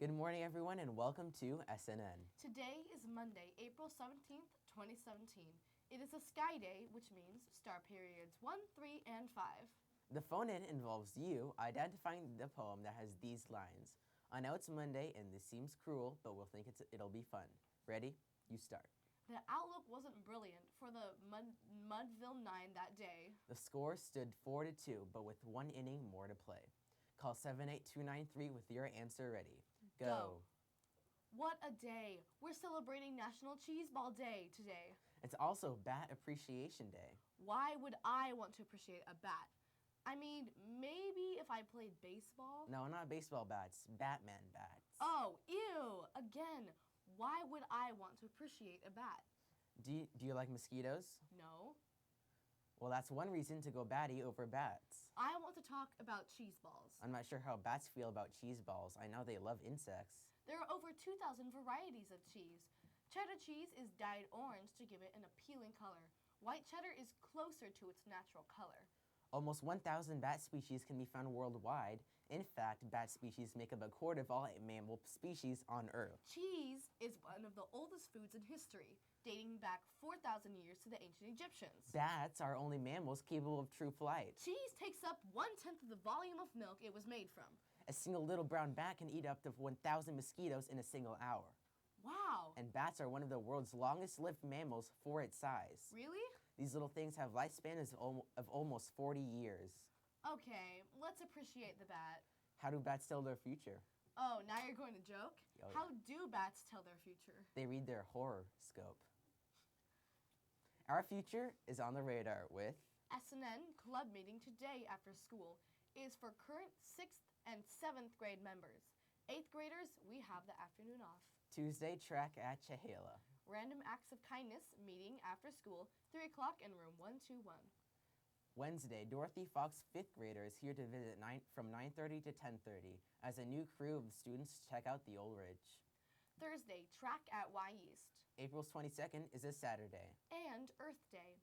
Good morning, everyone, and welcome to S.N.N. Today is Monday, April 17th, 2017. It is a sky day, which means star periods 1, 3, and 5. The phone-in involves you identifying the poem that has these lines. I know it's Monday, and this seems cruel, but we'll think it'll be fun. Ready? You start. The outlook wasn't brilliant for the Mudville 9 that day. The score stood 4-2, but with one inning more to play. Call 78293 with your answer ready. Go. What a day! We're celebrating National Cheese Ball Day today. It's also Bat Appreciation Day. Why would I want to appreciate a bat? I mean, maybe if I played baseball? No, not baseball bats, Batman bats. Oh, ew! Again, why would I want to appreciate a bat? Do you like mosquitoes? No. Well, that's one reason to go batty over bats. I want to talk about cheese balls. I'm not sure how bats feel about cheese balls. I know they love insects. There are over 2,000 varieties of cheese. Cheddar cheese is dyed orange to give it an appealing color. White cheddar is closer to its natural color. Almost 1,000 bat species can be found worldwide. In fact, bat species make up a quarter of all mammal species on Earth. Cheese is one of the oldest foods in history, dating back 4,000 years to the ancient Egyptians. Bats are only mammals capable of true flight. Cheese takes up 1/10 of the volume of milk it was made from. A single little brown bat can eat up to 1,000 mosquitoes in a single hour. Wow! And bats are one of the world's longest-lived mammals for its size. Really? These little things have lifespans of almost 40 years. Okay, let's appreciate the bat. How do bats tell their future? Oh, now you're going to joke? Oh, yeah. How do bats tell their future? They read their horoscope. Our future is on the radar with S.N.N. club meeting today after school is for current 6th and 7th grade members. 8th graders, we have the afternoon off. Tuesday track at Chehala. Random Acts of Kindness meeting after school, 3 o'clock in room 121. Wednesday, Dorothy Fox 5th grader is here to visit from 9:30 to 10:30 as a new crew of students check out the Old Ridge. Thursday, track at Y East. April 22nd is a Saturday. And Earth Day.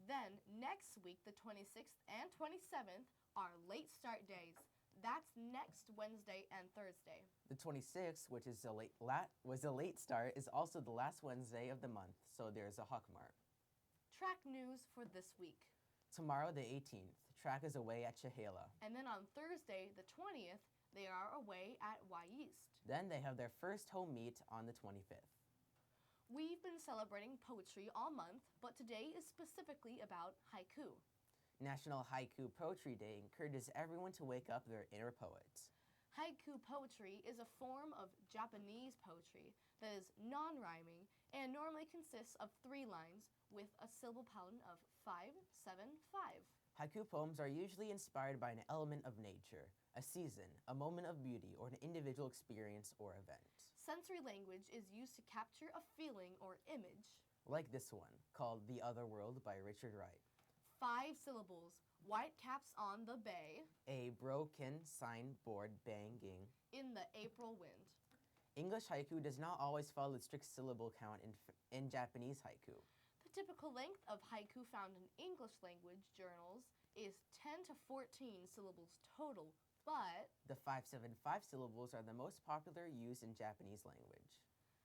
Then, next week, the 26th and 27th, are late start days. That's next Wednesday and Thursday. The 26th, which is was a late start, is also the last Wednesday of the month, so there's a Huckmark. Track news for this week. Tomorrow, the 18th, track is away at Chehala. And then on Thursday, the 20th, they are away at Y East. Then they have their first home meet on the 25th. We've been celebrating poetry all month, but today is specifically about haiku. National Haiku Poetry Day encourages everyone to wake up their inner poet. Haiku poetry is a form of Japanese poetry that is non-rhyming and normally consists of 3 lines with a syllable pattern of 5, 7, 5. Haiku poems are usually inspired by an element of nature, a season, a moment of beauty, or an individual experience or event. Sensory language is used to capture a feeling or image. Like this one, called The Other World by Richard Wright. 5 syllables, white caps on the bay, A broken signboard banging. in the April wind. English haiku does not always follow the strict syllable count in Japanese haiku. The typical length of haiku found in English language journals is 10 to 14 syllables total, but The 575 syllables are the most popular used in Japanese language.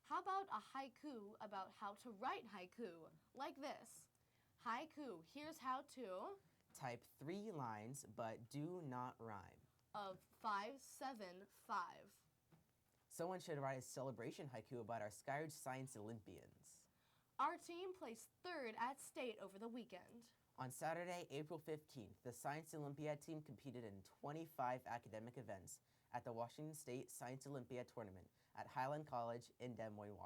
how about a haiku about how to write haiku? Like this. Haiku, here's how to, Type 3 lines, but do not rhyme. of 5, 7, 5. Someone should write a celebration haiku about our Skyridge Science Olympians. Our team placed 3rd at state over the weekend. On Saturday, April 15th, the Science Olympiad team competed in 25 academic events at the Washington State Science Olympiad Tournament at Highland College in Des Moines,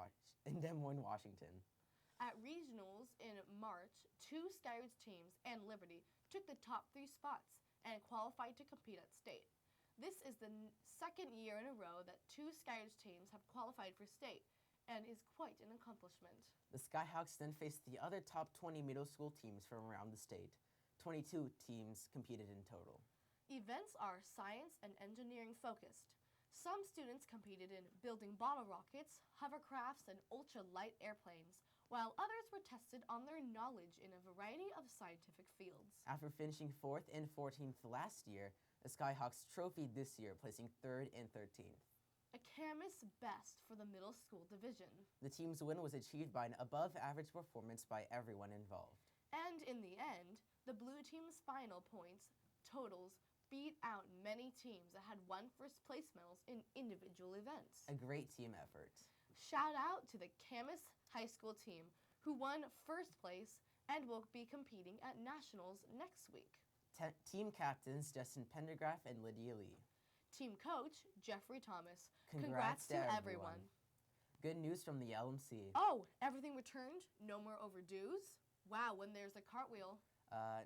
Washington. At regionals in March, 2 Skyridge teams and Liberty took the top 3 spots and qualified to compete at state. This is the second year in a row that 2 Skyridge teams have qualified for state, and is quite an accomplishment. The Skyhawks then faced the other top 20 middle school teams from around the state. 22 teams competed in total. Events are science and engineering focused. Some students competed in building bottle rockets, hovercrafts, and ultra-light airplanes, while others were tested on their knowledge in a variety of scientific fields. After finishing 4th and 14th last year, the Skyhawks trophied this year, placing 3rd and 13th. A Camas best for the middle school division. The team's win was achieved by an above-average performance by everyone involved. And in the end, the blue team's final points totals beat out many teams that had won first place medals in individual events. A great team effort. Shout out to the Camas High School team who won first place and will be competing at nationals next week. Team captains Justin Pendergraft and Lydia Lee. Team coach Jeffrey Thomas. Congrats to to everyone. Good news from the LMC. Oh, everything returned? No more overdues? Wow, when there's a cartwheel.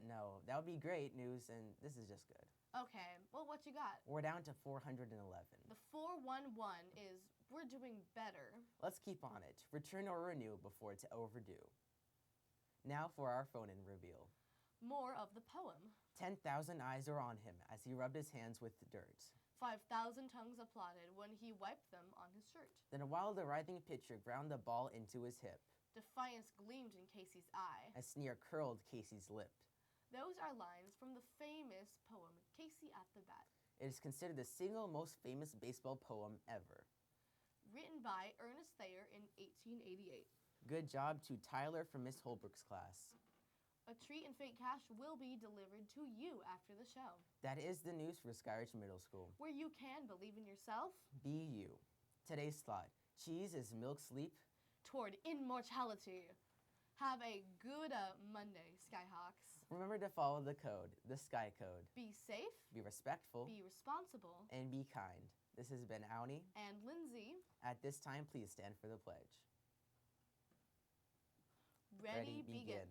No, that would be great news, and this is just good. Okay, well, what you got? We're down to 411. The 411 is we're doing better. Let's keep on it. Return or renew before it's overdue. Now for our phone-in reveal. More of the poem. 10,000 eyes are on him as he rubbed his hands with the dirt. 5,000 tongues applauded when he wiped them on his shirt. Then while the writhing pitcher ground the ball into his hip, Defiance gleamed in Casey's eye. a sneer curled Casey's lip. Those are lines from the famous poem Casey at the Bat. It is considered the single most famous baseball poem ever. Written by Ernest Thayer in 1888. Good job to Tyler from Miss Holbrook's class. A treat and fake cash will be delivered to you after the show, That is the news for Skyridge Middle School. where you can believe in yourself Be you. Today's slot. Cheese is milk sleep. toward immortality. Have a good Monday, Skyhawks. Remember to follow the code, the Sky Code. Be safe, Be respectful be responsible, and be kind. This has been Auni. and Lindsay, At this time, please stand for the pledge. ready, begin.